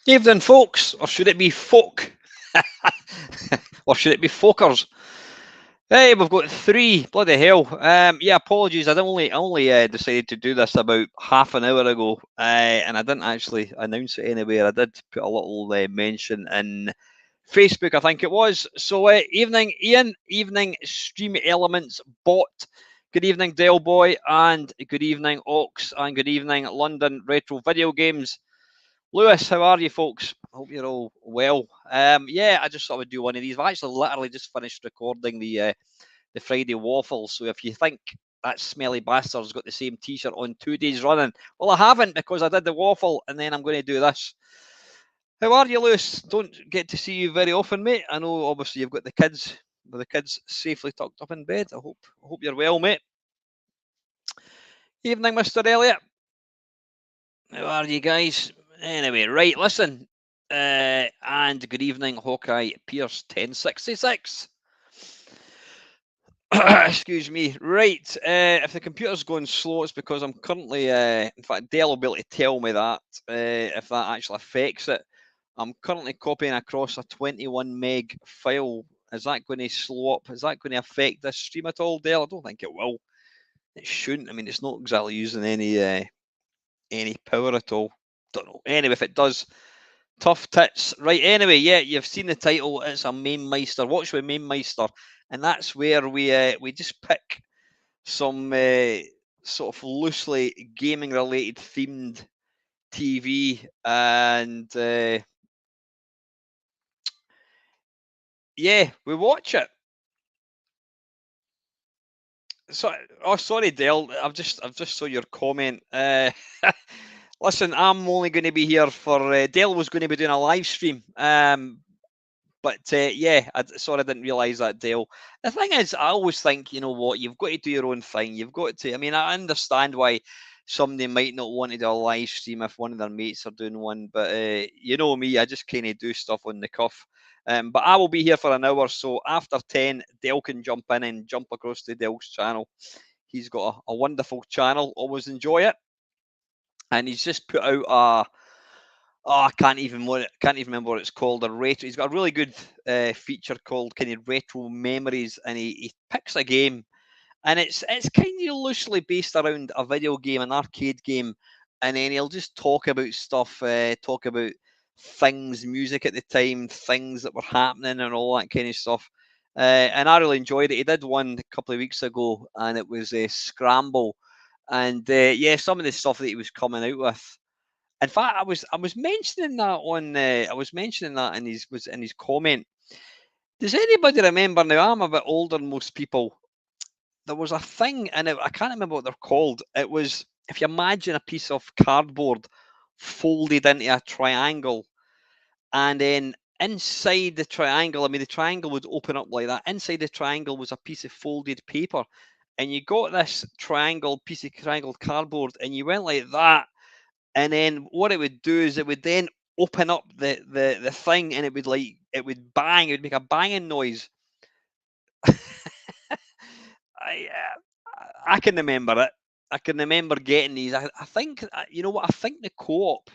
Evening, folks, or should it be folk? Or should it be folkers? Hey, we've got three. Bloody hell. Yeah, apologies. I only decided to do this about half an hour ago, and I didn't actually announce it anywhere. I did put a little mention in Facebook, I think it was. So, evening, Ian. Evening, Stream Elements bot. Good evening, Del Boy, and good evening, Ox, and good evening, London Retro Video Games. Lewis, how are you, folks? Hope you're all well. Yeah, I just thought I would do one of these. I've actually literally just finished recording the Friday waffles. So if you think that smelly bastard's got the same T-shirt on 2 days running, well, I haven't because I did the waffle, and then I'm going to do this. How are you, Lewis? Don't get to see you very often, mate. I know, obviously, you've got the kids, with the kids safely tucked up in bed. I hope you're well, mate. Evening, Mr. Elliot. How are you guys? Anyway, right, listen. And good evening, Hawkeye Pierce 1066. Excuse me. Right, if the computer's going slow, it's because I'm currently, in fact, Dale will be able to tell me that if that actually affects it. I'm currently copying across a 21 meg file. Is that going to slow up? Is that going to affect this stream at all, Dale? I don't think it will. It shouldn't. I mean, it's not exactly using any power at all. Don't know. Anyway, if it does, tough tits. Right, anyway, yeah, you've seen the title. It's a Mamemeister. Watch with Mamemeister. And that's where we just pick some sort of loosely gaming related themed TV, and yeah, we watch it. So, oh, sorry, Dale. I've just saw your comment. Listen, I'm only going to be here for Dale was going to be doing a live stream. But yeah, sorry, I didn't realise that, Dale. The thing is, I always think, you know what, you've got to do your own thing. You've got to. I mean, I understand why somebody might not want to do a live stream if one of their mates are doing one, but you know me, I just kind of do stuff on the cuff. But I will be here for an hour, so after 10, Dale can jump in and jump across to Dale's channel. He's got a wonderful channel. Always enjoy it, and he's just put out a. Oh, I can't even remember what it's called. A retro. He's got a really good feature called kind of retro memories, and he picks a game, and it's kind of loosely based around a video game, an arcade game, and then he'll just talk about stuff, talk about things, music at the time, things that were happening, and all that kind of stuff. And I really enjoyed it. He did one a couple of weeks ago, and it was Scramble, and yeah, some of the stuff that he was coming out with. In fact, I was mentioning that on I was mentioning that in his comment. Does anybody remember? Now I'm a bit older than most people. There was a thing, and I can't remember what they're called. It was, if you imagine a piece of cardboard folded into a triangle, and then inside the triangle, I mean, the triangle would open up like that. Inside the triangle was a piece of folded paper, and you got this piece of triangle cardboard, and you went like that, and then what it would do is it would then open up the thing, and it would bang, it would make a banging noise. I can remember it. I can remember getting these. I think you know what, I think the co-op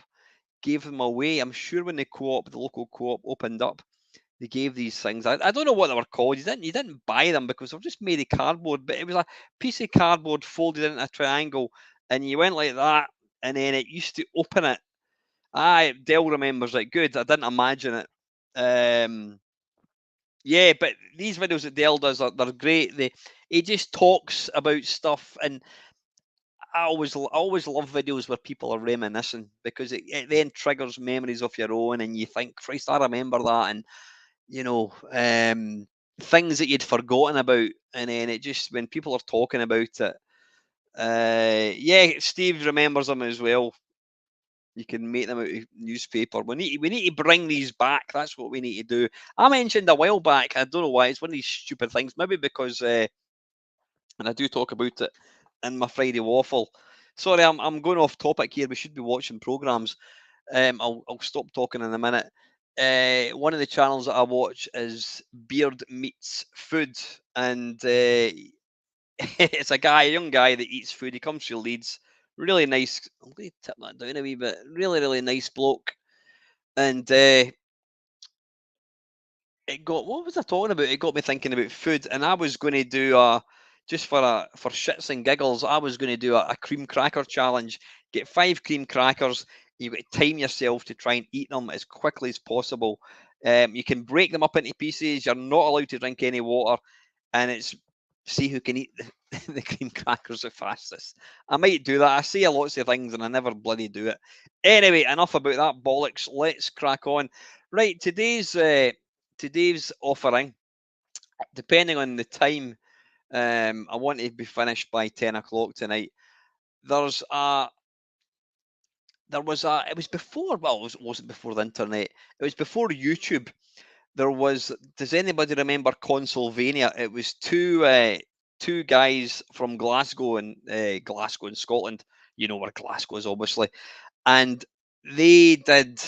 gave them away. I'm sure when the local co-op opened up, they gave these things. I don't know what they were called. You didn't buy them because they were just made of cardboard, but it was a piece of cardboard folded into a triangle, and you went like that, and then it used to open it. Dell remembers it good. I didn't imagine it. Yeah, but these videos that Dell does, they're great. He just talks about stuff, and I always love videos where people are reminiscing, because it then triggers memories of your own, and you think, Christ, I remember that, and you know, things that you'd forgotten about, and then it just, when people are talking about it, yeah, Steve remembers them as well. You can make them out of newspaper. We need to bring these back. That's what we need to do. I mentioned a while back. I don't know why. It's one of these stupid things. Maybe because, and I do talk about it in my Friday waffle. Sorry, I'm going off topic here. We should be watching programs. I'll stop talking in a minute. One of the channels that I watch is Beard Meats Food, and it's a young guy that eats food. He comes from Leeds. Really nice. I'm going to tip that down a wee bit. Really, really nice bloke. and it got what was I talking about? It got me thinking about food, and I was going to do a just for shits and giggles. I was going to do a cream cracker challenge. Get 5 cream crackers. You've got to time yourself to try and eat them as quickly as possible. You can break them up into pieces. You're not allowed to drink any water, and it's see who can eat the cream crackers the fastest. I might do that. I see a lots of things, and I never bloody do it. Anyway, enough about that bollocks. Let's crack on. Right, today's offering, depending on the time, I want to be finished by 10 o'clock tonight. There's a there was a it was before well it wasn't before the internet. It was before YouTube. There was does anybody remember Consolvania? It was two guys from Glasgow in Scotland. You know where Glasgow is, obviously. And they did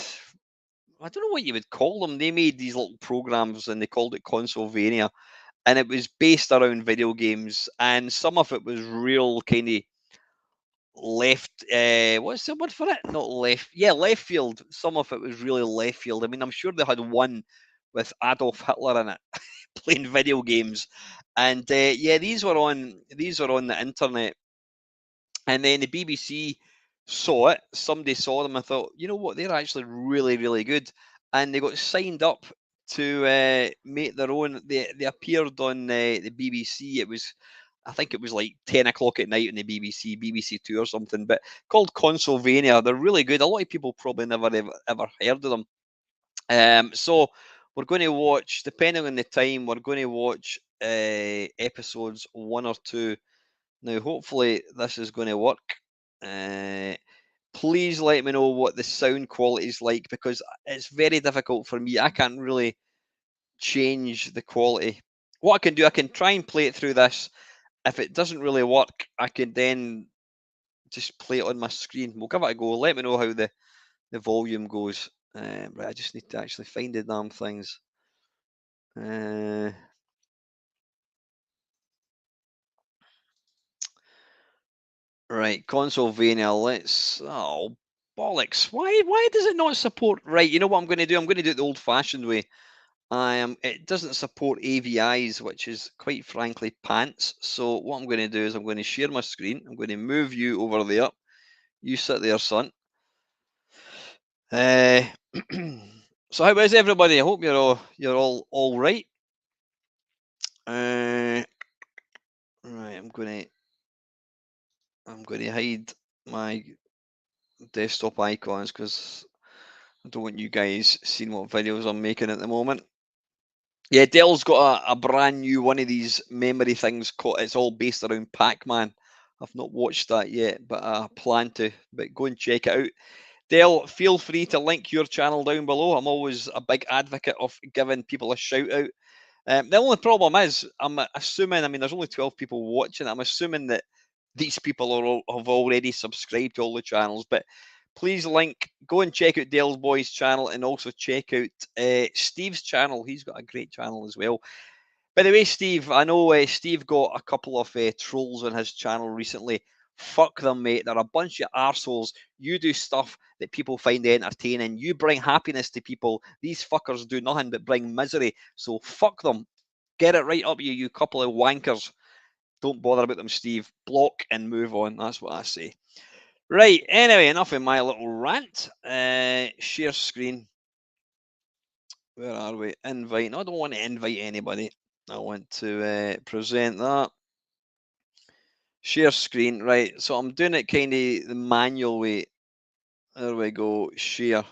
I don't know what you would call them. They made these little programs and they called it Consolvania, and it was based around video games. And some of it was real kind of left. What's the word for it? Not left. Yeah, left field. Some of it was really left field. I mean, I'm sure they had one with Adolf Hitler in it playing video games, and yeah, these were on the internet, and then the BBC saw it. Somebody saw them and thought, you know what, they're actually really, really good. And they got signed up to make their own. They appeared on the BBC. I think it was like 10 o'clock at night on the BBC, BBC Two or something, but called Consolvania. They're really good. A lot of people probably never ever heard of them. So we're going to watch, depending on the time, we're going to watch episodes 1 or 2. Now, hopefully, this is going to work. Uh, Please let me know what the sound quality is like because it's very difficult for me. I can't really change the quality. What I can do, I can try and play it through this. If it doesn't really work, I can then just play it on my screen. We'll give it a go. Let me know how the volume goes. Right, I just need to actually find the damn things. Uh, Right, Consolvania. Let's. Oh, bollocks! Why does it not support? Right, you know what I'm going to do? I'm going to do it the old-fashioned way. I am. It doesn't support AVIs, which is quite frankly pants. So what I'm going to do is I'm going to share my screen. I'm going to move you over there. You sit there, son. Uh, so how is everybody? I hope you're all right. Uh, right, I'm going to hide my desktop icons because I don't want you guys seeing what videos I'm making at the moment. Yeah, Dell's got a brand new one of these memory things. It's all based around Pac-Man. I've not watched that yet, but I plan to. But go and check it out. Dell, feel free to link your channel down below. I'm always a big advocate of giving people a shout out. The only problem is, I'm assuming, I mean, there's only 12 people watching. I'm assuming that these people have already subscribed to all the channels, but please go and check out Dale's Boys channel and also check out Steve's channel. He's got a great channel as well. By the way, Steve, I know Steve got a couple of trolls on his channel recently. Fuck them, mate. They're a bunch of arseholes. You do stuff that people find entertaining. You bring happiness to people. These fuckers do nothing but bring misery. So fuck them. Get it right up you couple of wankers. Don't bother about them, Steve. Block and move on. That's what I say. Right. Anyway, enough of my little rant. Share screen. Where are we? Invite. No, I don't want to invite anybody. I want to present that. Share screen. Right. So I'm doing it kind of the manual way. There we go. Share.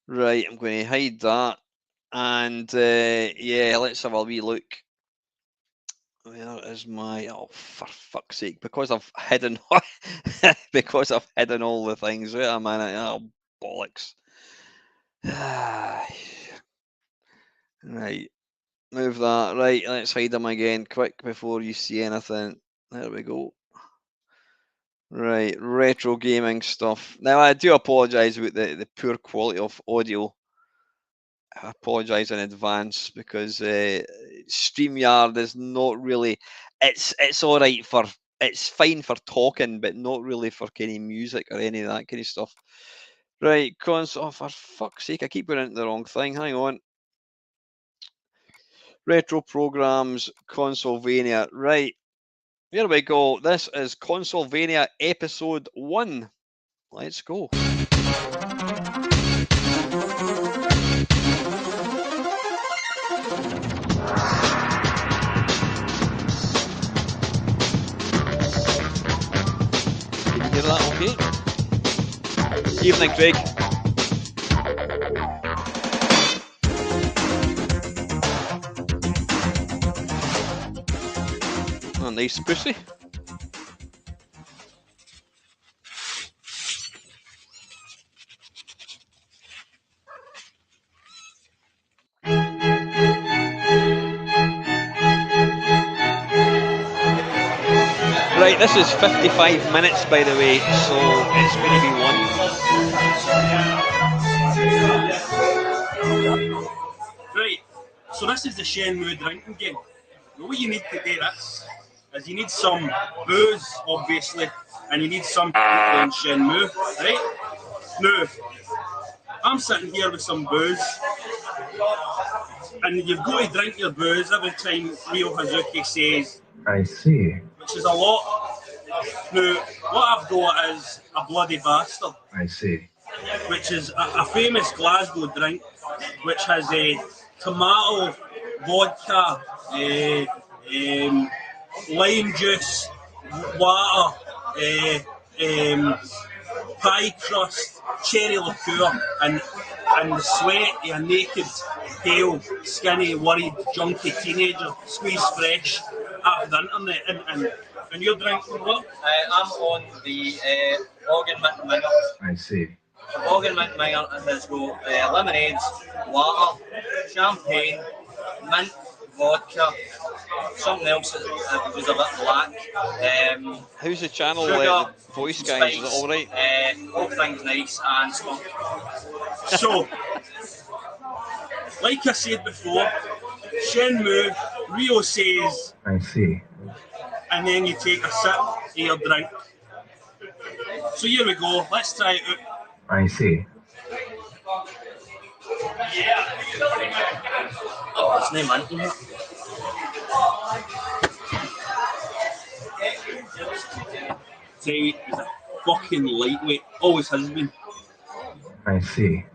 Right. I'm going to hide that. And yeah, let's have a wee look. Where is my? Oh, for fuck's sake! Because I've hidden, because I've hidden all the things. Wait a minute! Oh, bollocks! Right, move that. Right, let's hide them again, quick before you see anything. There we go. Right, retro gaming stuff. Now I do apologise about the poor quality of audio. I apologise in advance because StreamYard is not really. It's all right for. It's fine for talking, but not really for kind of music or any of that kind of stuff. Right, console. Oh, for fuck's sake, I keep going into the wrong thing. Hang on. Retro programs, Consolevania. Right, here we go. This is Consolevania episode 1. Let's go. Can you hear that okay? Evening, Craig. Oh, nice pussy. Right, this is 55 minutes, by the way, so it's going to be one. Right, so this is the Shenmue drinking game. Now what you need to do this is you need some booze, obviously, and you need some people playing Shenmue, right? Now, I'm sitting here with some booze, and you've got to drink your booze every time Ryo Hazuki says, I see. which is a lot. Now, what I've got is a bloody bastard. I see. Which is a famous Glasgow drink, which has a tomato, vodka, lime juice, water, pie crust, cherry liqueur, and the sweat of a naked, pale, skinny, worried, junky teenager squeezed fresh off the internet. And you're drinking what? I'm on the Organ Mint Minger. I see. Organ Mint Minger has got lemonades, water, champagne, mint, vodka, something else that was a bit black. How's the channel, sugar, the voice guys? Is it all right? All things nice and skunk. So, like I said before, Shenmue, Ryo says, I see. and then you take a sip of your drink. So here we go, let's try it out. I see. Oh, it's no mint in it. Say, he's a fucking lightweight, always has been. I see.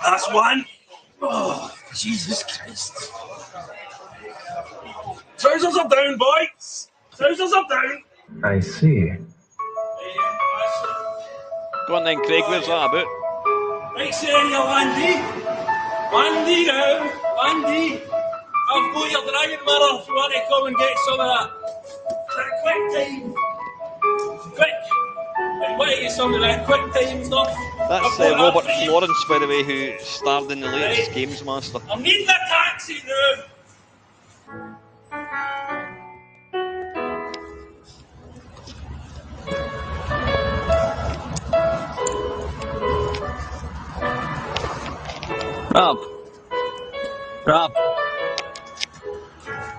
That's one. Oh, Jesus Christ. Trousers are down, boys. Trousers are down. I see. Go on then, Craig. Where's that about? Right, saying you, Landy. Landy now. Landy. I've got your dragon mirror if you want to come and get some of that. Quick time. Quick. And what are you some of that quick time stuff? That's Robert Florence, by the way, who starred in the latest Right. Games Master. I'm needing a taxi now.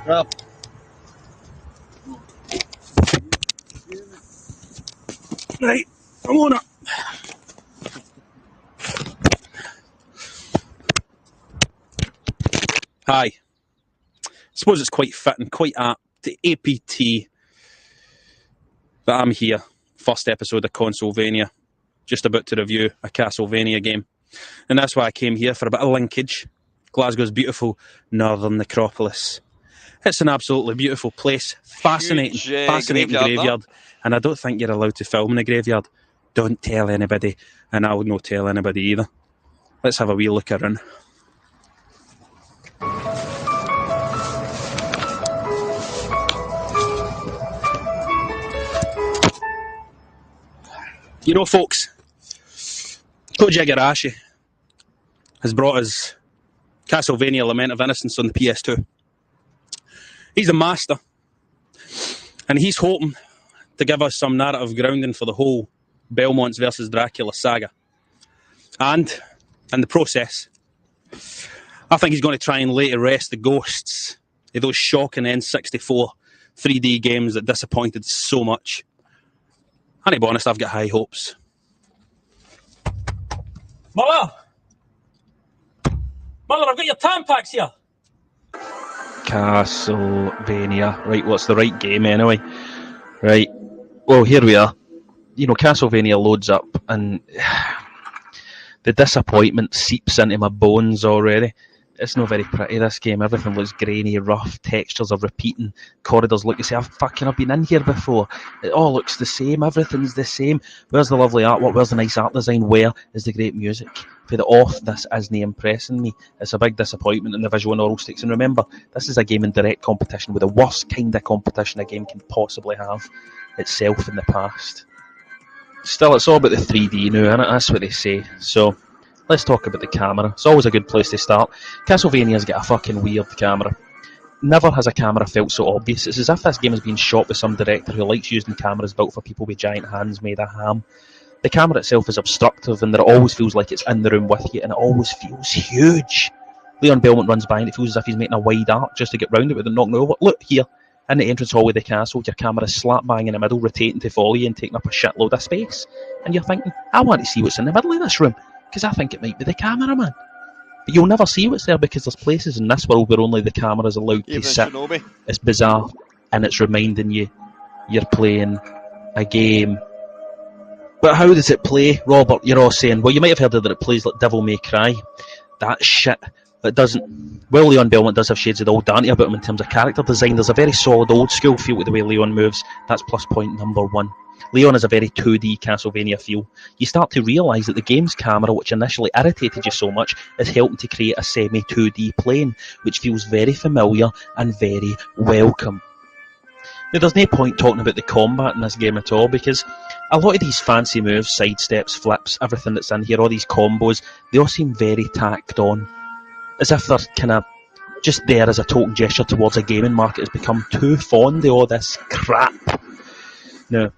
Rob. Right, I'm on it. Hi. I suppose it's quite fitting, quite apt to APT that I'm here. First episode of Consolevania. Just about to review a Castlevania game. And that's why I came here, for a bit of linkage. Glasgow's beautiful northern necropolis. It's an absolutely beautiful place. Fascinating, Huge, fascinating graveyard. And I don't think you're allowed to film in a graveyard. Don't tell anybody. And I'll not tell anybody either. Let's have a wee look around. You know, folks, Koji Igarashi has brought us Castlevania Lament of Innocence on the PS2. He's a master, and he's hoping to give us some narrative grounding for the whole Belmonts versus Dracula saga. And in the process, I think he's going to try and lay to rest the ghosts of those shocking N64 3D games that disappointed so much. And to be honest, I've got high hopes. Muller, I've got your Tampax here. Castlevania. Right, what's the right game anyway? Right, well, here we are. You know, Castlevania loads up, and the disappointment seeps into my bones already. It's not very pretty, this game. Everything looks grainy, rough, textures are repeating, corridors look, you say, I've been in here before. It all looks the same, everything's the same. Where's the lovely artwork, where's the nice art design, where is the great music? For the off, this isn't impressing me. It's a big disappointment in the visual and oral stakes. And remember, this is a game in direct competition with the worst kind of competition a game can possibly have itself in the past. Still, it's all about the 3D now, and that's what they say. So, let's talk about the camera. It's always a good place to start. Castlevania's got a fucking weird camera. Never has a camera felt so obvious. It's as if this game has been shot by some director who likes using cameras built for people with giant hands made of ham. The camera itself is obstructive, and that it always feels like it's in the room with you, and it always feels huge. Leon Belmont runs by, and it feels as if he's making a wide arc just to get round it without knocking it over. Look here. In the entrance hallway of the castle, your camera is slap bang in the middle, rotating to follow you and taking up a shitload of space. And you're thinking, I want to see what's in the middle of this room, because I think it might be the cameraman. But you'll never see what's there, because there's places in this world where only the camera is allowed to sit. It's bizarre, and it's reminding you you're playing a game. But how does it play, Robert? You're all saying, well, you might have heard that it plays like Devil May Cry. That shit. It doesn't. Well, Leon Belmont does have shades of the old Dante about him in terms of character design. There's a very solid old school feel to the way Leon moves. That's plus point number one. Leon has a very 2D Castlevania feel. You start to realise that the game's camera, which initially irritated you so much, is helping to create a semi-2D plane, which feels very familiar and very welcome. Now, there's no point talking about the combat in this game at all, because a lot of these fancy moves, sidesteps, flips, everything that's in here, all these combos, they all seem very tacked on. As if they're kind of just there as a token gesture towards a gaming market has become too fond of all this crap. Now,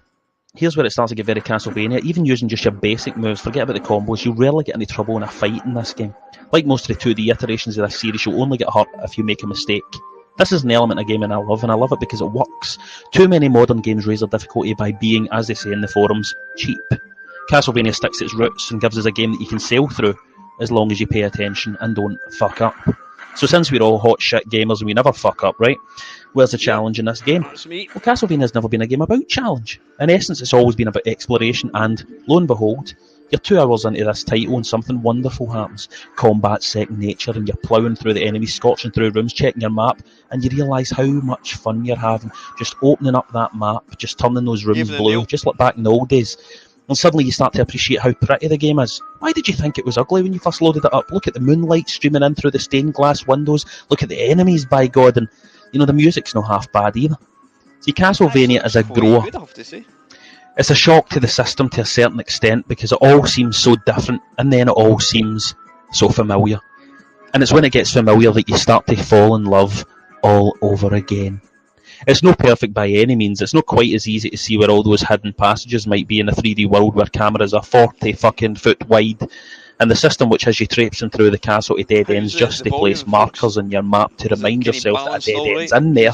here's where it starts to get very Castlevania. Even using just your basic moves, forget about the combos, you rarely get any trouble in a fight in this game. Like most of the 2D iterations of this series, you'll only get hurt if you make a mistake. This is an element of gaming I love, and I love it because it works. Too many modern games raise their difficulty by being, as they say in the forums, cheap. Castlevania sticks to its roots and gives us a game that you can sail through, as long as you pay attention and don't fuck up. So since we're all hot shit gamers and we never fuck up, right? Where's the challenge in this game? Well, Castlevania's never been a game about challenge. In essence, it's always been about exploration, and lo and behold, you're 2 hours into this title and something wonderful happens. Combat's second nature, and you're ploughing through the enemies, scorching through rooms, checking your map, and you realise how much fun you're having just opening up that map, just turning those rooms blue, just like back in the old days. And suddenly you start to appreciate how pretty the game is. Why did you think it was ugly when you first loaded it up? Look at the moonlight streaming in through the stained glass windows. Look at the enemies, by God. And, you know, the music's not half bad either. See, Castlevania is a grower. It's a shock to the system to a certain extent, because it all seems so different, and then it all seems so familiar. And it's when it gets familiar that you start to fall in love all over again. It's not perfect by any means. It's not quite as easy to see where all those hidden passages might be in a 3D world where cameras are 40 fucking foot wide, and the system which has you traipsing through the castle to dead ends just to place markers on your map to remind yourself that a dead end's in there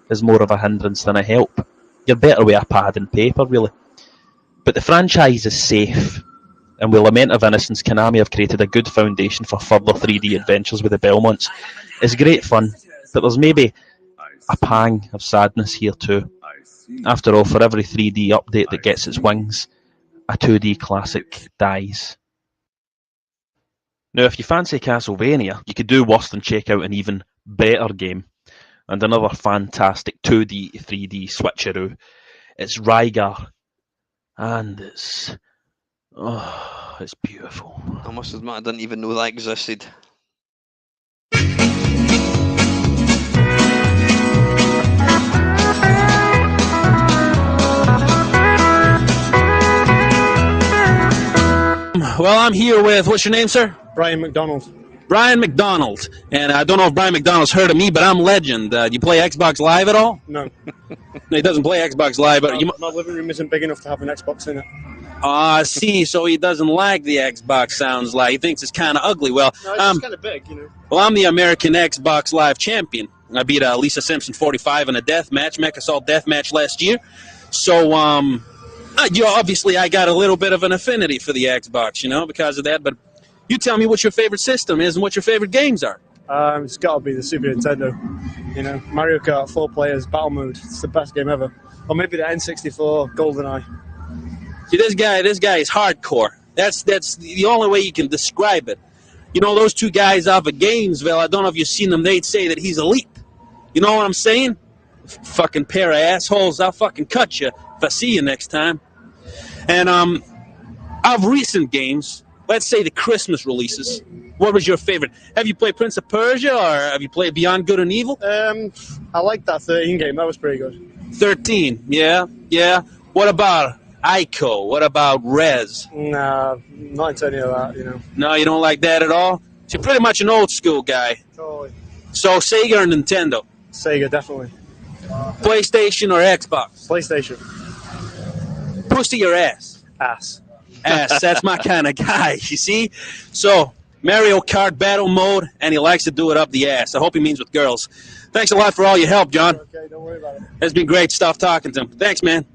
is more of a hindrance than a help. You're better with a pad and paper, really. But the franchise is safe, and with Lament of Innocence, Konami have created a good foundation for further 3D adventures with the Belmonts. It's great fun, but there's maybe a pang of sadness here too. After all, for every 3D update that gets its wings, a 2D classic dies. Now, if you fancy Castlevania, you could do worse than check out an even better game, and another fantastic 2D 3D switcheroo. It's Rygar, and it's beautiful. I must admit, I didn't even know that existed. Well, I'm here with, what's your name, sir? Brian McDonald. Brian McDonald. And I don't know if Brian McDonald's heard of me, but I'm Legend. Do you play Xbox Live at all? No. No, he doesn't play Xbox Live. But My living room isn't big enough to have an Xbox in it. I see. So he doesn't like the Xbox, sounds like. He thinks it's kind of ugly. Well, No, it's kind of big, you know. Well, I'm the American Xbox Live champion. I beat Lisa Simpson 45 in a death match, Mech Assault death match last year. So, obviously I got a little bit of an affinity for the Xbox, you know, because of that. But You tell me what your favorite system is and what your favorite games are. It's got to be the Super Nintendo. You know, Mario Kart 4 players battle mode. It's the best game ever. Or maybe the N64 GoldenEye. See, this guy is hardcore. That's the only way you can describe it. You know, those two guys off of Gainesville, I don't know if you've seen them, they'd say that he's elite. You know what I'm saying? Fucking pair of assholes, I'll fucking cut you if I see you next time. And of recent games, let's say the Christmas releases, what was your favorite? Have you played Prince of Persia or have you played Beyond Good and Evil? I liked that 13 game. That was pretty good. 13, yeah. What about Ico? What about Rez? Nah, not into any of that, you know. No, you don't like that at all? So you're pretty much an old school guy. Totally. So Sega or Nintendo? Sega, definitely. PlayStation or Xbox? PlayStation. Pussy or ass? Ass. Ass, that's my kind of guy, you see? So, Mario Kart battle mode, and he likes to do it up the ass. I hope he means with girls. Thanks a lot for all your help, John. Okay, don't worry about it. It's been great stuff talking to him. Thanks, man.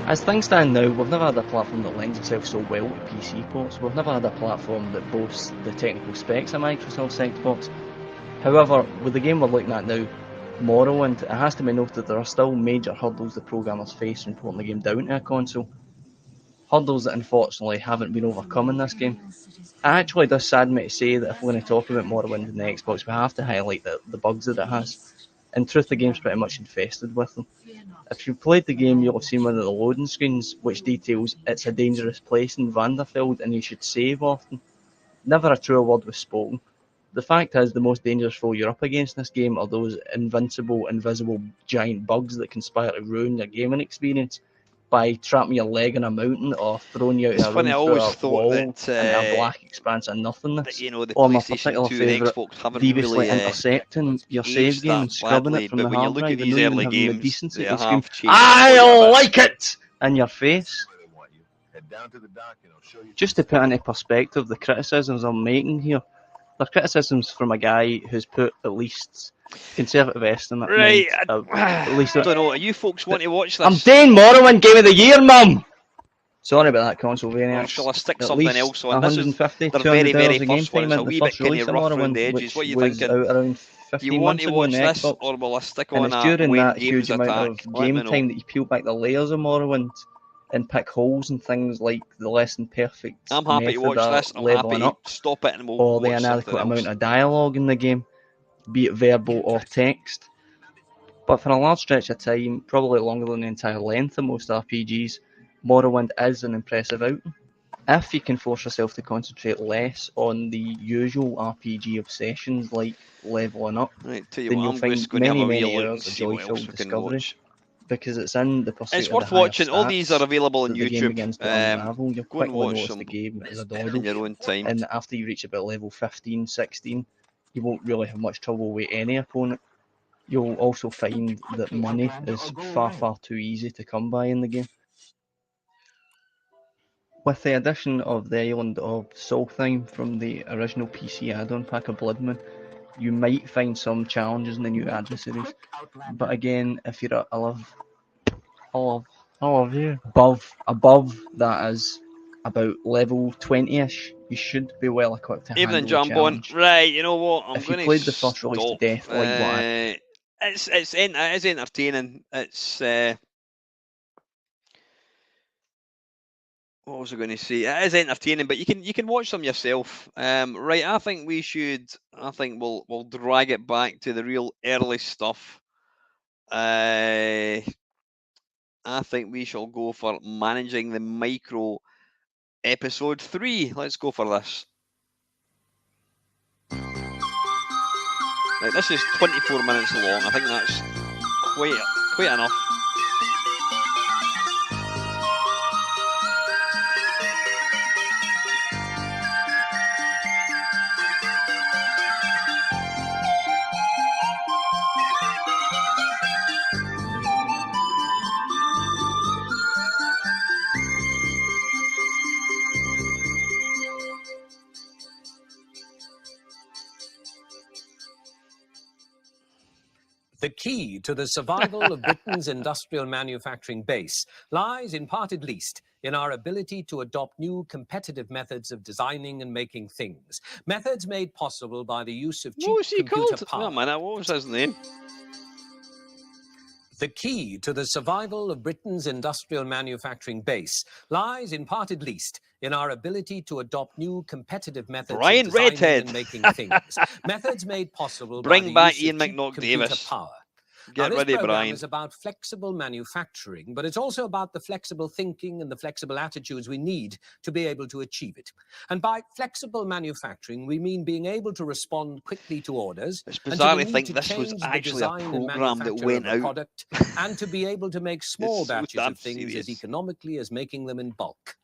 As things stand now, we've never had a platform that lends itself so well to PC ports. We've never had a platform that boasts the technical specs of Microsoft's Xbox. However, with the game we're looking at now, Morrowind, it has to be noted there are still major hurdles the programmers face in porting the game down to a console. Hurdles that unfortunately haven't been overcome in this game. It actually does sadden me to say that if we're going to talk about Morrowind in the Xbox, we have to highlight the bugs that it has. In truth, the game's pretty much infested with them. If you've played the game, you'll have seen one of the loading screens which details it's a dangerous place in Vanderfield and you should save often. Never a truer word was spoken. The fact is, the most dangerous foe you're up against in this game are those invincible, invisible giant bugs that conspire to ruin your gaming experience by trapping your leg in a mountain or throwing you out It's of a funny, I room through always a thought wall that, into a black expanse of nothingness. that, you know, the Or my PlayStation particular 2 and favourite, Xbox haven't deviously really intercepting your aged save game that and scrubbing badly, it from but the when you hard look drive at and these not even early having the games, decency they to scream, have changed quite a I bit. like it! In your face. Just to put into perspective the criticisms I'm making here, they're criticisms from a guy who's put at least conservative estimate. Right, At least I don't know. You folks want to watch this? I'm doing Morrowind Game of the Year, mum! Sorry about that, Consolvania. Or shall I stick At something least else on? This is 150, their 200 very, hours very of game first one. time It's a into the wee bit first kind release of of rough around Morrowind, the edges. which What are you was thinking? out around Do you 15 want months to ago on watch the this, Xbox. or will I stick And on it's a during when that games huge amount attack? of Let game me know. time that you peel back the layers of Morrowind and pick holes and things like the less than perfect I'm happy to method watch of this. I'm leveling happy up, to stop it and we'll or the watch something inadequate amount else. of dialogue in the game, be it verbal or text. But for a large stretch of time, probably longer than the entire length of most RPGs, Morrowind is an impressive outing. If you can force yourself to concentrate less on the usual RPG obsessions like leveling up, Right, tell you then what, you'll I'm find just going to have many, a wee many look and hours of see what else joy-filled we can discovery, watch. because it's in the pursuit It's of the worth higher watching. All these are stats available on that the game YouTube. begins to unravel. You'll Go and quickly watch notice them the game is a in dawdle, your own time. and after you reach about level 15, 16, you won't really have much trouble with any opponent. You'll also find that money is far, far too easy to come by in the game. With the addition of the island of Solheim from the original PC add-on pack of Bloodmoon, you might find some challenges in the new adversaries. But again, if you're above that is about level 20-ish, you should be well equipped to Evening, handle the Jam going, challenge. right, you know what, I'm If you going played to the first release to stop. death like what It is entertaining. It's what was I going to say? It is entertaining, but you can watch them yourself. Right, I think we should. I think we'll drag it back to the real early stuff. I think we shall go for managing the micro episode 3. Let's go for this. Right, this is 24 minutes long. I think that's quite enough. The key to the survival of Britain's industrial manufacturing base lies, in part at least, in our ability to adopt new competitive methods of designing and making things. Methods made possible by the use of cheap What was he computer called? power. Oh, man, what was his name? The key to the survival of Britain's industrial manufacturing base lies, in part at least, in our ability to adopt new competitive methods Brian of designing Redhead. and making things. Methods made possible by Bring the back use Ian of cheap McNaught computer Davis. power. Get Now, this ready, program Brian. is about flexible manufacturing, but it's also about the flexible thinking and the flexible attitudes we need to be able to achieve it. And by flexible manufacturing, we mean being able to respond quickly to orders. It's and bizarre to to the need think to this was change the actually a design and program that manufacture went of a out. product, and to be able to make small It's so batches damn of things serious. as economically as making them in bulk.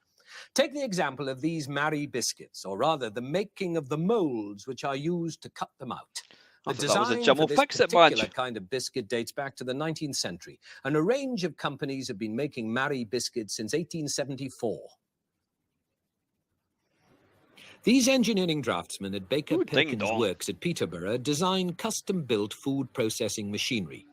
Take the example of these Marie biscuits, or rather the making of the molds which are used to cut them out. I The thought that was a design Jim for will this fix it particular badge. kind of biscuit dates back to the 19th century, and a range of companies have been making Marie biscuits since 1874. These engineering draftsmen at Baker Ooh, ding Perkins dong. Works at Peterborough design custom-built food processing machinery.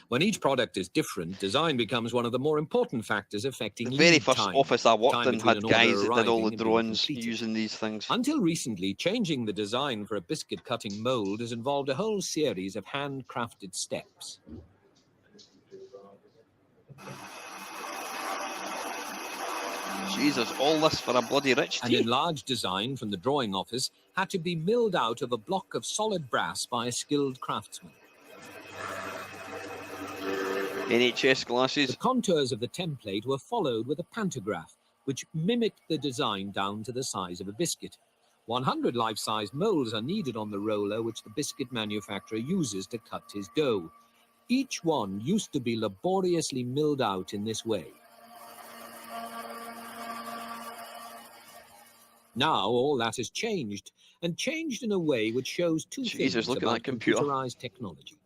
When each product is different, design becomes one of the more important factors affecting The very lead first time, office I worked time in between had an order guys that did all arriving the and being drawings completed. using these things. Until recently, changing the design for a biscuit cutting mold has involved a whole series of handcrafted steps. Jesus, all this for a bloody rich An tea. enlarged design from the drawing office had to be milled out of a block of solid brass by a skilled craftsman. NHS The glasses. contours of the template were followed with a pantograph, which mimicked the design down to the size of a biscuit. 100 life-size molds are needed on the roller which the biscuit manufacturer uses to cut his dough. Each one used to be laboriously milled out in this way. Now all that has changed, and changed in a way which shows two Jesus, things look at about that computer. computerized technology.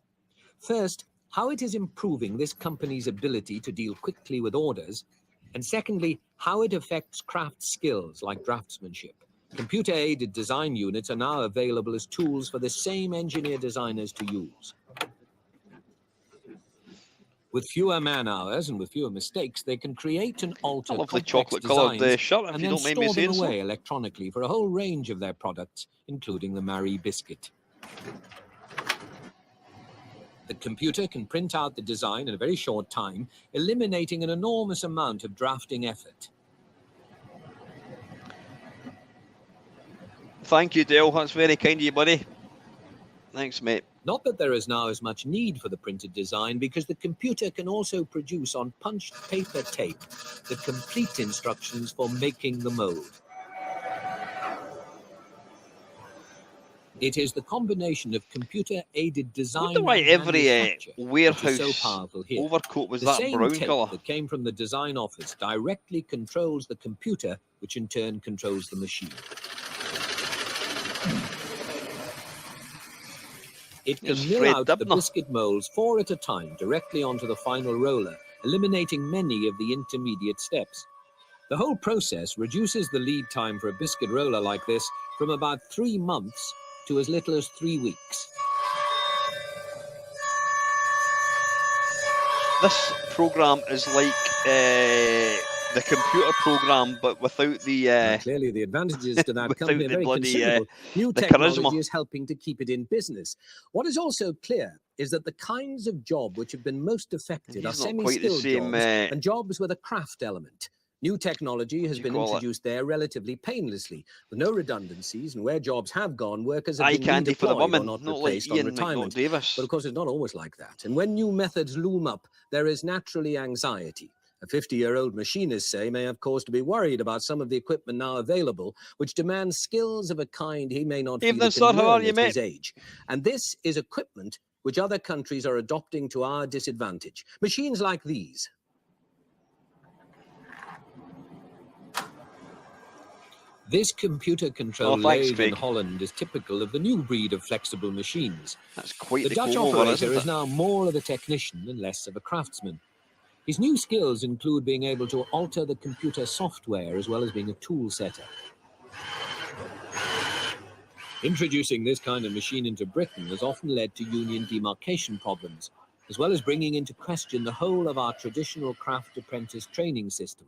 First, how it is improving this company's ability to deal quickly with orders, and secondly, how it affects craft skills like draftsmanship. Computer-aided design units are now available as tools for the same engineer designers to use. With fewer man-hours and with fewer mistakes, they can create and alter A lovely complex chocolate-coloured designs shirt, if and you then don't mind me store them saying away so. electronically for a whole range of their products, including the Marie biscuit. The computer can print out the design in a very short time, eliminating an enormous amount of drafting effort. Thank you, Dale. That's very kind of you, buddy. Thanks, mate. Not that there is now as much need for the printed design, because the computer can also produce on punched paper tape the complete instructions for making the mold. It is the combination of computer-aided I design wonder why and every manufacture which is so warehouse powerful here. overcoat was The that same brown tape colour. that came from the design office directly controls the computer, which in turn controls the machine. It can It's mill Fred out the Dibner. biscuit molds 4 at a time directly onto the final roller, eliminating many of the intermediate steps. The whole process reduces the lead time for a biscuit roller like this from about 3 months to as little as 3 weeks. This program is like the computer program, but without the Now, clearly, the advantages to that without company are the very bloody, considerable. New the technology charisma. is helping to keep it in business. What is also clear is that the kinds of job which have been most affected are He's not quite the semi-skilled same. jobs and jobs with a craft element. New technology has you been call it? introduced there relatively painlessly, with no redundancies, and where jobs have gone, workers have Eye been candy for the redeployed women, or not not like replaced on Ian retirement. McNaught Davis. But of course, it's not always like that. And when new methods loom up, there is naturally anxiety. A 50-year-old machinist, say, may have cause to be worried about some of the equipment now available, which demands skills of a kind he may not feel Evening, he sir. can How are learn you, at mate? his age. And this is equipment which other countries are adopting to our disadvantage. Machines like these. This computer-controlled thanks, lathe in Craig. Holland is typical of the new breed of flexible machines. That's quite The the Dutch comb over, operator isn't is it? now more of a technician and less of a craftsman. His new skills include being able to alter the computer software as well as being a tool setter. Introducing this kind of machine into Britain has often led to union demarcation problems, as well as bringing into question the whole of our traditional craft apprentice training system.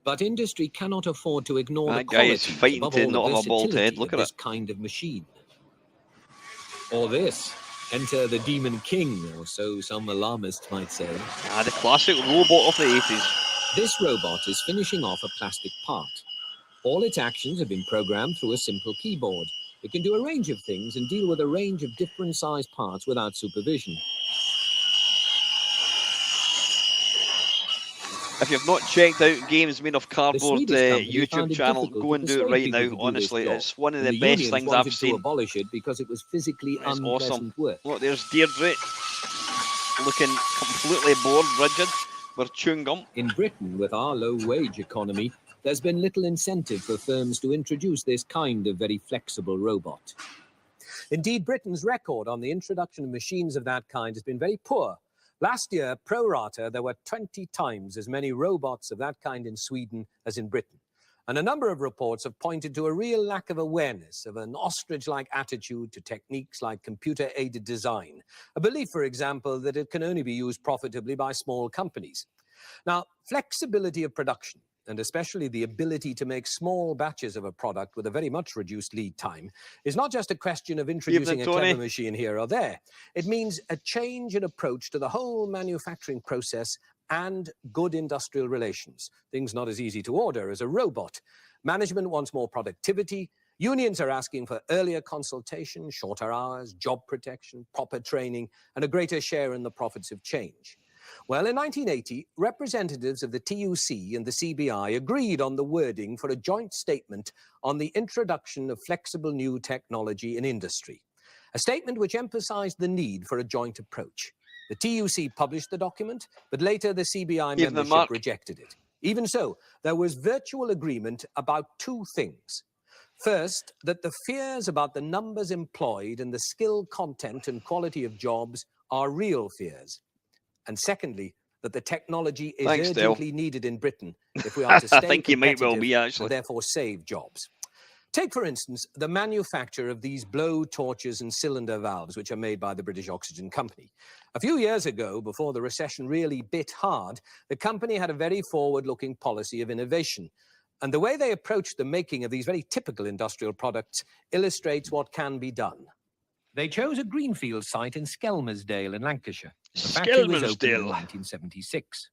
But industry cannot afford to ignore the That guy is qualities, fighting above to all the not have a bald head. versatility Look of at this it. kind of machine. Or this. Enter the Demon King, or so some alarmists might say. The classic robot of the 80s. This robot is finishing off a plastic part. All its actions have been programmed through a simple keyboard. It can do a range of things and deal with a range of different size parts without supervision. If you've not checked out Games Made of The Cardboard Swedish company YouTube found it channel, difficult go to and do it persuade right people now. to do this Honestly, job, it's one of and the the best unions things wanted I've to seen. abolish it because it was physically It's unpleasant awesome. work. Look, there's Deirdre, looking completely bored, rigid. We're chewing gum. In Britain, with our low-wage economy, there's been little incentive for firms to introduce this kind of very flexible robot. Indeed, Britain's record on the introduction of machines of that kind has been very poor. Last year, pro rata, there were 20 times as many robots of that kind in Sweden as in Britain. And a number of reports have pointed to a real lack of awareness of an ostrich-like attitude to techniques like computer-aided design. A belief, for example, that it can only be used profitably by small companies. Now, flexibility of production, and especially the ability to make small batches of a product with a very much reduced lead time, is not just a question of introducing a clever machine here or there. It means a change in approach to the whole manufacturing process and good industrial relations. Things not as easy to order as a robot. Management wants more productivity. Unions are asking for earlier consultation, shorter hours, job protection, proper training, and a greater share in the profits of change. Well, in 1980, representatives of the TUC and the CBI agreed on the wording for a joint statement on the introduction of flexible new technology in industry, a statement which emphasized the need for a joint approach. The TUC published the document, but later the CBI membership rejected it. Even so, there was virtual agreement about two things. First, that the fears about the numbers employed and the skill content and quality of jobs are real fears. And secondly, that the technology is urgently needed in Britain if we are to stay competitive and therefore save jobs. Take, for instance, the manufacture of these blow torches and cylinder valves, which are made by the British Oxygen Company. A few years ago, before the recession really bit hard, the company had a very forward-looking policy of innovation. And the way they approached the making of these very typical industrial products illustrates what can be done. They chose a greenfield site in Skelmersdale in Lancashire. The factory was opened in 1976.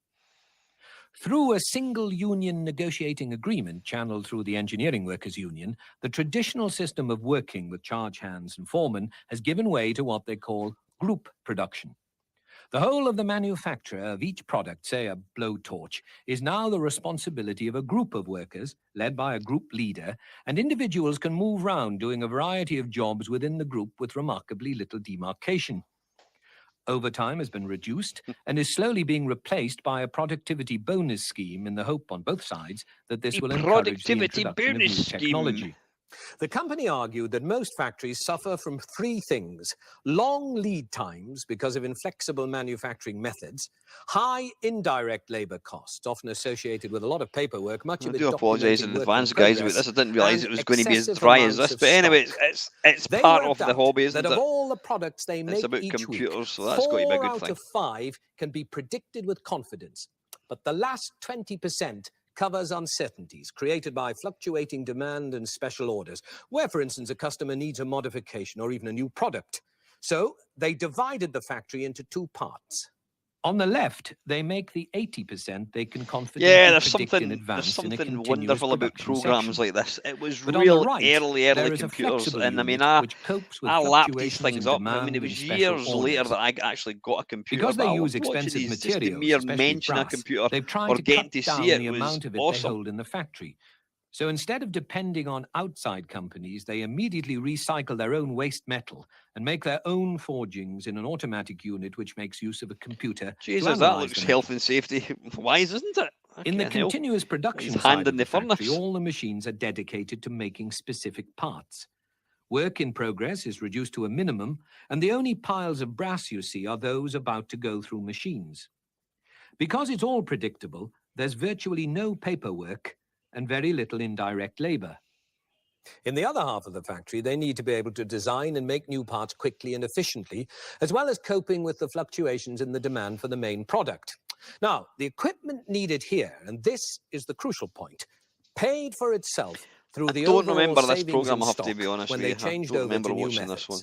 Through a single union negotiating agreement channeled through the Engineering Workers Union, the traditional system of working with charge hands and foremen has given way to what they call group production. The whole of the manufacture of each product, say a blowtorch, is now the responsibility of a group of workers, led by a group leader, and individuals can move round doing a variety of jobs within the group with remarkably little demarcation. Overtime has been reduced and is slowly being replaced by a productivity bonus scheme in the hope on both sides that this will encourage the introduction of new technology. The company argued that most factories suffer from three things: long lead times because of inflexible manufacturing methods, high indirect labor costs, often associated with a lot of paperwork, much of it documenting work in progress. I do apologise in advance, guys, about this. I didn't realise it was going to be as dry as this. But anyway, it's part of the hobby, isn't it? That of all the products they make each week, so that's 4 out of 5 can be predicted with confidence. But the last 20% covers uncertainties created by fluctuating demand and special orders, where, for instance, a customer needs a modification or even a new product. So they divided the factory into two parts. On the left, they make the 80% they can confidently Yeah, there's predict in something advance in a something continuous wonderful about production programs section. like this. It was But on the real right, early there is a computers, flexible and I mean, unit which copes with I lapped these fluctuations in things up. I mean, demand it and was special years later orders. that I actually got a computer. Because But they I use loved watching expensive these. Just the materials, mere especially mention of a brass, computer they've tried or to getting cut to see down it the was amount of it they awesome. hold in the factory. So instead of depending on outside companies, they immediately recycle their own waste metal and make their own forgings in an automatic unit which makes use of a computer to Jesus, that analyze looks the metal. health and safety wise, isn't it? In the Fucking hell. continuous production His side hand of in the the factory, furnace. all the machines are dedicated to making specific parts. Work in progress is reduced to a minimum, and the only piles of brass you see are those about to go through machines. Because it's all predictable, there's virtually no paperwork and very little indirect labor. In the other half of the factory, they need to be able to design and make new parts quickly and efficiently, as well as coping with the fluctuations in the demand for the main product. Now, the equipment needed here, and this is the crucial point, paid for itself through the Don't overall remember this savings program, in I have stock to be honest when with they you. I changed don't over remember to new watching methods. this one.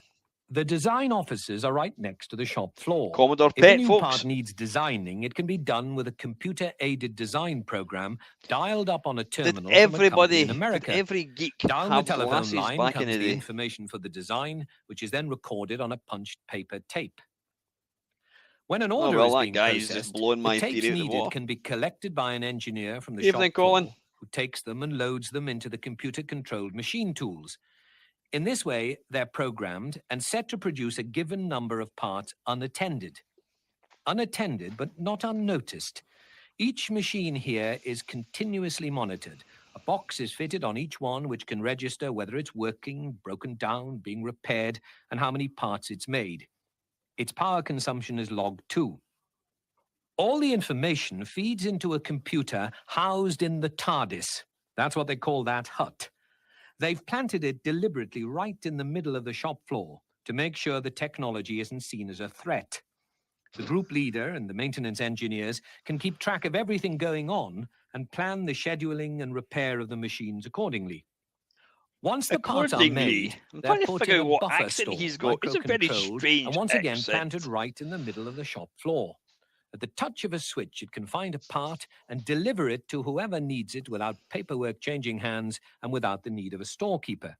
The design offices are right next to the shop floor. Commodore If a PET, new folks. part needs designing, it can be done with a computer-aided design program dialed up on a terminal from a company in America. Did every geek Down the have telephone glasses line back in comes the the day? information for the design, which is then recorded on a punched paper tape. When an order well, is that being guy's just processed, blowing my the tapes theory out the needed water. can be collected by an engineer from the Evening, shop floor, Colin. who takes them and loads them into the computer-controlled machine tools. In this way, they're programmed and set to produce a given number of parts unattended. Unattended, but not unnoticed. Each machine here is continuously monitored. A box is fitted on each one which can register whether it's working, broken down, being repaired, and how many parts it's made. Its power consumption is logged too. All the information feeds into a computer housed in the TARDIS. That's what they call that hut. They've planted it deliberately right in the middle of the shop floor to make sure the technology isn't seen as a threat. The group leader and the maintenance engineers can keep track of everything going on and plan the scheduling and repair of the machines accordingly. Once the parts are made, I'm they're trying to put figure in out a what buffer accent store, he's got. It's a very micro-controlled, strange and once again accent. planted right in the middle of the shop floor. At the touch of a switch, it can find a part and deliver it to whoever needs it without paperwork changing hands and without the need of a storekeeper.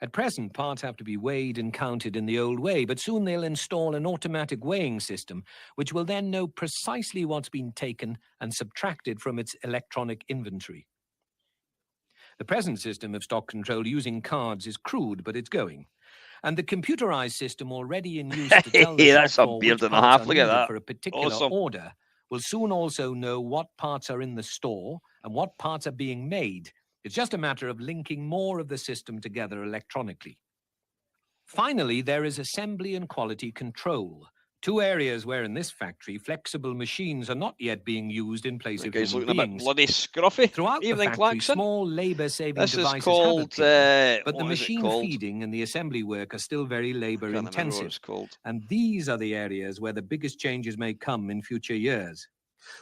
At present, parts have to be weighed and counted in the old way, but soon they'll install an automatic weighing system, which will then know precisely what's been taken and subtracted from its electronic inventory. The present system of stock control using cards is crude, but it's going. And the computerized system already in use to tell the That's shop a floor beard which and a parts half. are Look at needed that. for a particular Awesome. order will soon also know what parts are in the store and what parts are being made. It's just a matter of linking more of the system together electronically. Finally, there is assembly and quality control. Two areas where in this factory flexible machines are not yet being used in place The of guy's human looking a bit beings. bloody scruffy. Throughout the Evening, factory, Clarkson. small labor-saving This is devices called, have appeared, but the what is it machine called? feeding and the assembly work are still very Can't remember what labor-intensive. it's called. And these are the areas where the biggest changes may come in future years.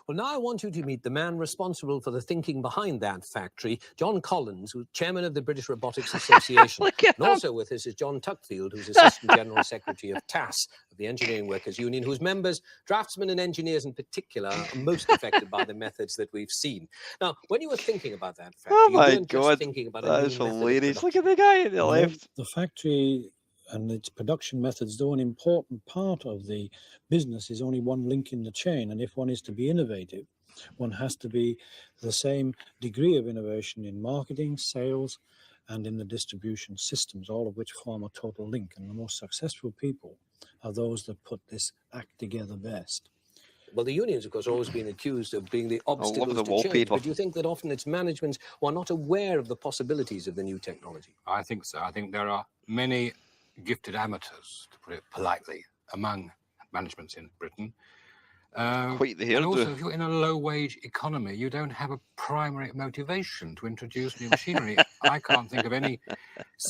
Well, now I want you to meet the man responsible for the thinking behind that factory, John Collins, who's chairman of the British Robotics Association. Look at And also with us is John Tuckfield, who's Assistant General Secretary of TAS, of the Engineering Workers Union, whose members, draftsmen and engineers in particular, are most affected by the methods that we've seen. Now, when you were thinking about that factory, Oh you my weren't just God, thinking about a that new is method of hilarious. Look production. at the guy on the No, left. the factory and its production methods, though an important part of the business, is only one link in the chain. And if one is to be innovative, one has to be the same degree of innovation in marketing, sales, and in the distribution systems, all of which form a total link. And the most successful people are those that put this act together best. Well, the unions, of course, are always been accused of being the obstacles the to change. wallpaper. But do you think that often it's management who are not aware of the possibilities of the new technology? I think so. I think there are many gifted amateurs, to put it politely, among managements in Britain. Quite the And also, hairdo. if you're in a low-wage economy, you don't have a primary motivation to introduce new machinery. I can't think of any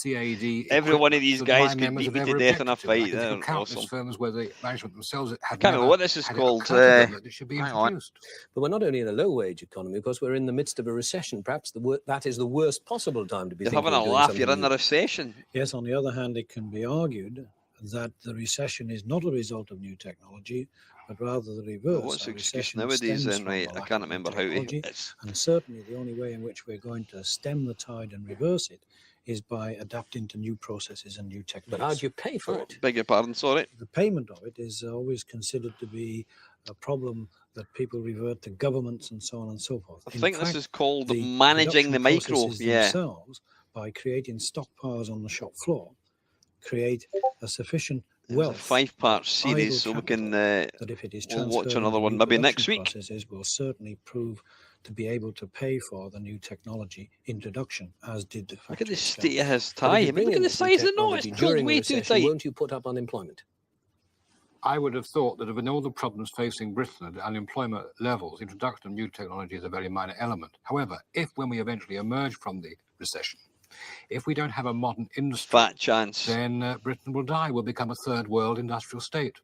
CAD. Every one of these equipment that guys my could members beat me have to ever death in a objected to. I fight. can think They're of countless awesome. firms where the management themselves had Can't remember never what this is had it called. occur to them that it should be Hang on. introduced. But we're not only in a low-wage economy, of course, we're in the midst of a recession. Perhaps that is the worst possible time to be You're thinking having a of doing laugh. something You're in new. the recession. Yes, on the other hand, it can be argued that the recession is not a result of new technology, but rather the reverse. What's the Our excuse recession nowadays stems then, from right? the I lack can't of new remember how to. technology, and certainly the only way in which we're going to stem the tide and reverse it is by adapting to new processes and new techniques. But how do you pay for it? Beg your pardon, sorry. The payment of it is always considered to be a problem that people revert to governments and so on and so forth. I think this is called the managing the production micro. processes Yeah. themselves, by creating stockpiles on the shop floor, create a sufficient It was a wealth, 5-part of series, idle so we capital, can that if it is we'll watch transferred another into one new maybe production next week. processes, will certainly prove to be able to pay for the new technology introduction, as did the Look at the factory state of scale. his tie. I mean, look at the size of the knot. It's pulled way too tight. Won't you put up unemployment? I would have thought that with all the problems facing Britain at unemployment levels, introduction of new technology is a very minor element. However, if when we eventually emerge from the recession, if we don't have a modern industry, fat chance, then Britain will die. We'll become a third world industrial state.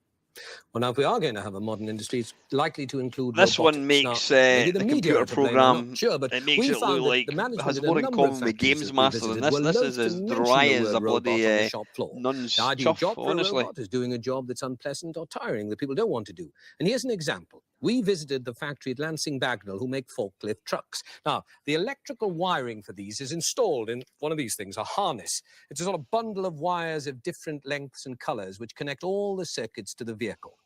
Well, now, if we are going to have a modern industry, it's likely to include this robotics. one makes now, maybe the the media computer are to blame, I'm program. not sure, but it makes we it look found that like the it management has in a more in number of common with factories Games that we Master than visited this. were This loath is to as mention dry the as a word robot on the bloody shop floor. nun's The ideal chuff, job for honestly. a robot is doing a job that's unpleasant or tiring that people don't want to do. And here's an example. We visited the factory at Lansing Bagnall who make forklift trucks. Now, the electrical wiring for these is installed in one of these things, a harness. It's a sort of bundle of wires of different lengths and colors which connect all the circuits to the vehicle.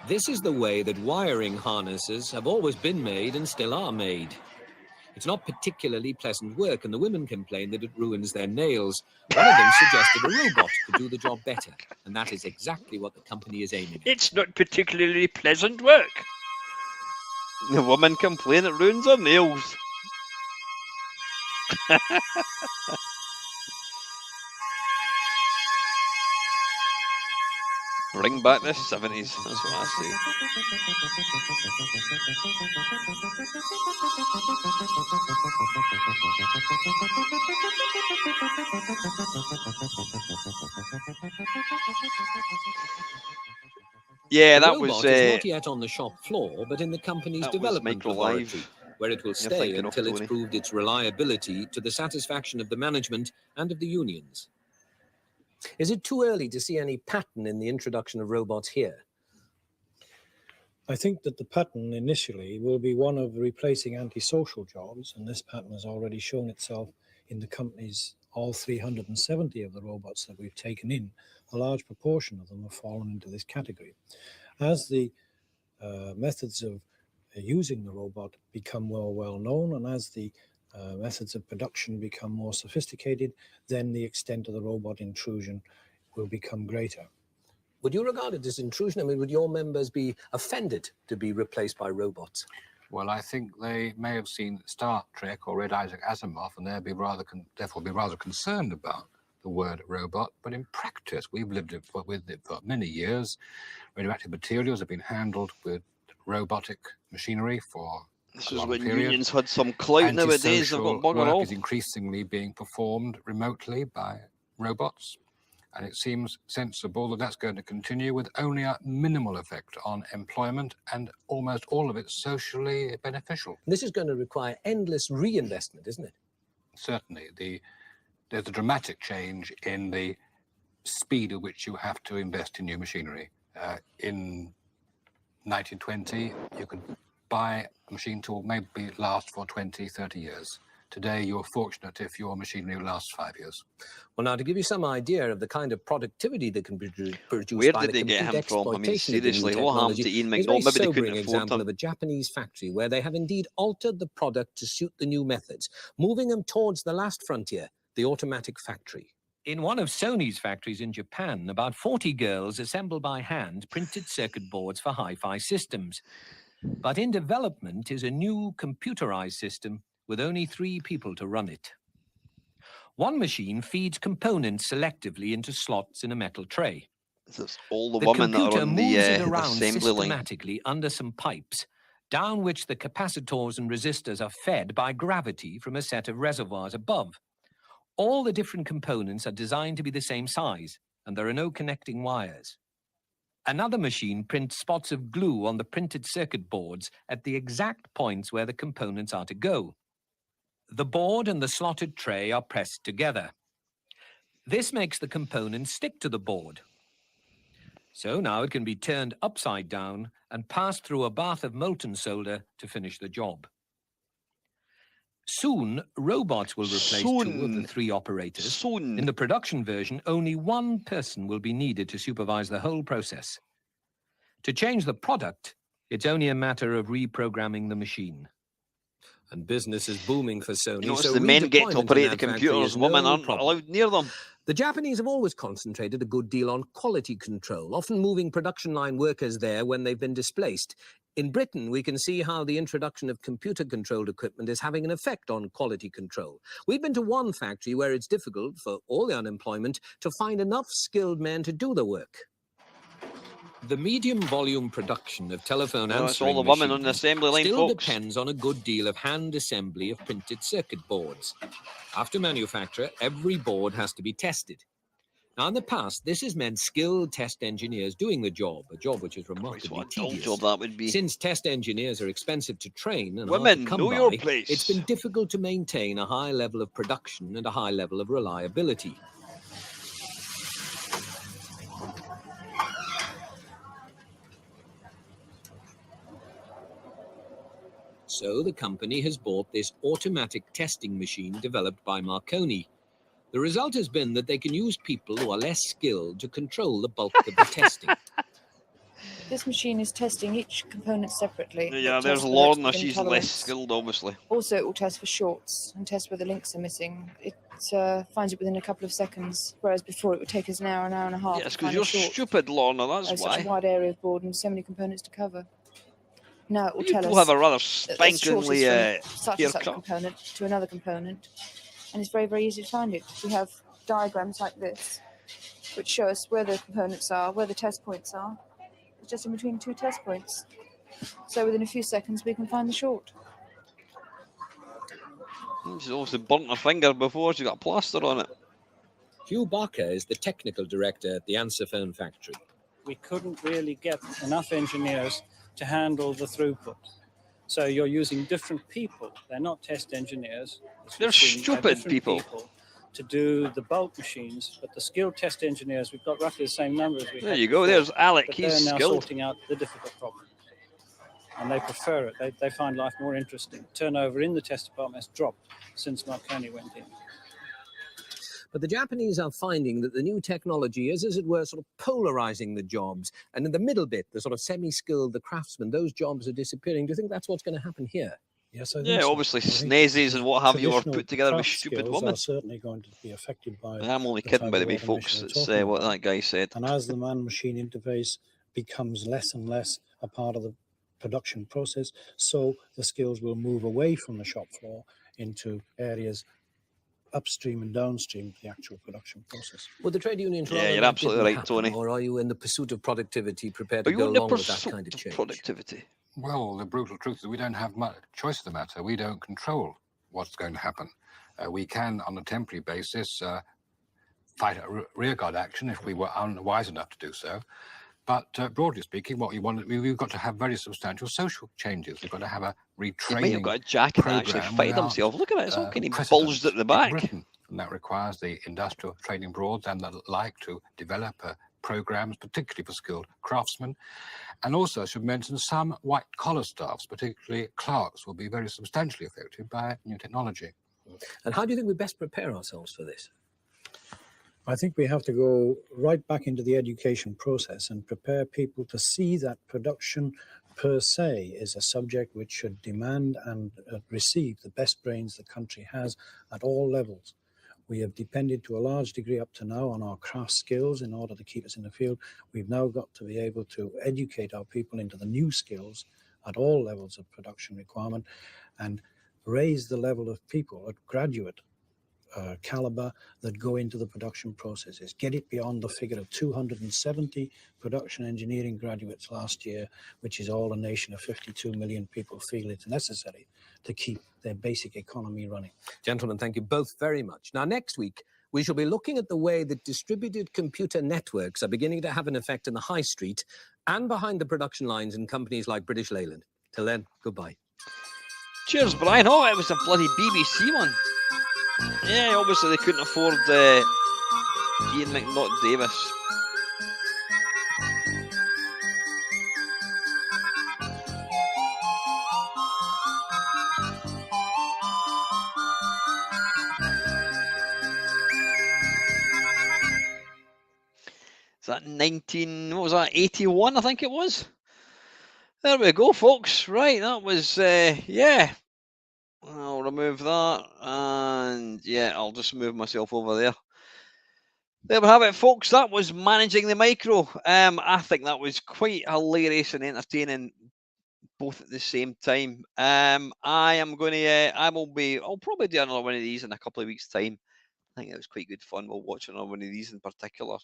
This is the way that wiring harnesses have always been made and still are made. It's not particularly pleasant work, and the women complain that it ruins their nails. One of them suggested a robot could do the job better, and that is exactly what the company is aiming at. It's not particularly pleasant work. The woman complain it ruins her nails. Bring back the 70s, that's what I say. Yeah, that was. Is not yet on the shop floor, but in the company's development laboratory, where it will stay until it's proved its reliability to the satisfaction of the management and of the unions. Is it too early to see any pattern in the introduction of robots here? I think that the pattern initially will be one of replacing antisocial jobs, and this pattern has already shown itself in the companies. All 370 of the robots that we've taken in, a large proportion of them have fallen into this category. As the methods of using the robot become more well known, and as the methods of production become more sophisticated, then the extent of the robot intrusion will become greater. Would you regard it as intrusion? I mean, would your members be offended to be replaced by robots? Well, I think they may have seen Star Trek or read Isaac Asimov, and they'll be therefore be rather concerned about the word robot. But in practice, we've lived with it for many years. Radioactive materials have been handled with robotic machinery for this a is long when period. unions had some clout nowadays. They've got bugger work all. is increasingly being performed remotely by robots. And it seems sensible that that's going to continue with only a minimal effect on employment, and almost all of it socially beneficial. This is going to require endless reinvestment, isn't it? Certainly. There's a dramatic change in the speed at which you have to invest in new machinery. In 1920, you could buy a machine tool, maybe last for 20, 30 years. Today, you're fortunate if your machinery lasts 5 years. Well, now, to give you some idea of the kind of productivity that can be produced Where by did the they get complete him from? I mean, exploitation of the new seriously, what happened technology, to Ian is a McNaught? very Maybe they couldn't sobering afford example them. of a Japanese factory where they have indeed altered the product to suit the new methods, moving them towards the last frontier, the automatic factory. In one of Sony's factories in Japan, about 40 girls assembled by hand printed circuit boards for hi-fi systems. But in development is a new computerized system with only 3 people to run it. One machine feeds components selectively into slots in a metal tray. This is all the women that are on the assembly line. Systematically under some pipes, down which the capacitors and resistors are fed by gravity from a set of reservoirs above. All the different components are designed to be the same size, and there are no connecting wires. Another machine prints spots of glue on the printed circuit boards at the exact points where the components are to go. The board and the slotted tray are pressed together. This makes the components stick to the board, So now it can be turned upside down and passed through a bath of molten solder to finish the job. Soon, robots will replace 2 of the 3 operators. In the production version, only 1 person will be needed to supervise the whole process. To change the product, it's only a matter of reprogramming the machine. And business is booming for Sony. You notice the men get to operate the computers, women aren't allowed near them. The Japanese have always concentrated a good deal on quality control, often moving production line workers there when they've been displaced. In Britain, we can see how the introduction of computer-controlled equipment is having an effect on quality control. We've been to one factory where it's difficult, for all the unemployment, to find enough skilled men to do the work. The medium volume production of telephone answering all the women on the assembly line, still folks. depends on a good deal of hand assembly of printed circuit boards. After manufacture, every board has to be tested. Now, in the past, this has meant skilled test engineers doing the job, a job which is remarkably tedious. Job that would be. Since test engineers are expensive to train and Women, hard to come know by, your place. it's been difficult to maintain a high level of production and a high level of reliability. So the company has bought this automatic testing machine developed by Marconi. The result has been that they can use people who are less skilled to control the bulk of the testing. This machine is testing each component separately. Yeah, there's Lorna, she's less skilled, obviously. Also, it will test for shorts and test where the links are missing. It finds it within a couple of seconds, whereas before it would take us an hour and a half. Yes, because you're stupid, Lorna, that's why. Such a wide area of board and so many components to cover. Now it will tell us. You have a rather such spankingly component to another component, and it's very, very easy to find it. We have diagrams like this, which show us where the components are, where the test points are. It's just in between 2 test points. So within a few seconds, we can find the short. She's obviously burnt her finger before she got plaster on it. Hugh Barker is the technical director at the Answer Phone factory. We couldn't really get enough engineers to handle the throughput. So you're using different people. They're not test engineers. They're stupid people. To do the bulk machines, but the skilled test engineers, we've got roughly the same number as we had. There you go, there's Alec, he's they're now skilled. sorting out the difficult problems. And they prefer it. They find life more interesting. Turnover in the test department has dropped since Marconi went in. But the Japanese are finding that the new technology is, as it were, sort of polarizing the jobs. And in the middle bit, the sort of semi-skilled, the craftsmen, those jobs are disappearing. Do you think that's what's going to happen here? Yes, I think yeah, so. obviously snazes and what have you are put together with stupid women. Are certainly going to be affected by. I'm only kidding, by the way, folks. It's what that guy said. And as the man-machine interface becomes less and less a part of the production process, so the skills will move away from the shop floor into areas upstream and downstream of the actual production process. Well, the trade unions. Yeah, you're absolutely right, Tony. Or are you in the pursuit of productivity prepared to go along with that kind of change? Productivity. Well, the brutal truth is we don't have much choice of the matter. We don't control what's going to happen. We can, on a temporary basis, fight a rearguard action if we were unwise enough to do so. But broadly speaking, what we want, we've got to have very substantial social changes. We've got to have a retraining. He may have got a jacket and actually fight himself. Look at that, it's all kind of bulged at the back. Britain. And that requires the industrial training boards and the like to develop programs, particularly for skilled craftsmen. And also, I should mention, some white-collar staffs, particularly clerks, will be very substantially affected by new technology. And how do you think we best prepare ourselves for this? I think we have to go right back into the education process and prepare people to see that production per se is a subject which should demand and receive the best brains the country has at all levels. We have depended to a large degree up to now on our craft skills in order to keep us in the field. We've now got to be able to educate our people into the new skills at all levels of production requirement and raise the level of people at graduate caliber that go into the production processes. Get it beyond the figure of 270 production engineering graduates last year, which is all a nation of 52 million people feel it's necessary to keep their basic economy running. Gentlemen, thank you both very much. Now, next week, we shall be looking at the way that distributed computer networks are beginning to have an effect in the high street and behind the production lines in companies like British Leyland. Till then, goodbye. Cheers, Brian. Oh, it was a bloody BBC one. Yeah, obviously they couldn't afford Ian McNaught Davis. that 81, I think it was. There we go, folks. Right, that was, yeah. I'll remove that, and yeah, I'll just move myself over there. There we have it, folks. That was managing the micro. I think that was quite hilarious and entertaining, both at the same time. I am going to, I'll probably do another one of these in a couple of weeks' time. I think it was quite good fun. We'll watch another one of these in particular.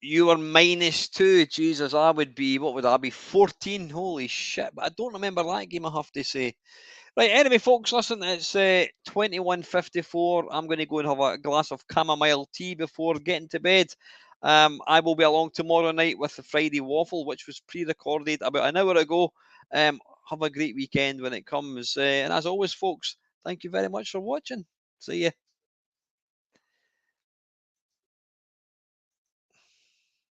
You are -2. Jesus, I would be, what would I be? 14. Holy shit. But I don't remember that game, I have to say. Right, anyway, folks, listen, it's 21:54. I'm going to go and have a glass of chamomile tea before getting to bed. I will be along tomorrow night with the Friday Waffle, which was pre-recorded about an hour ago. Have a great weekend when it comes. And as always, folks, thank you very much for watching. See you.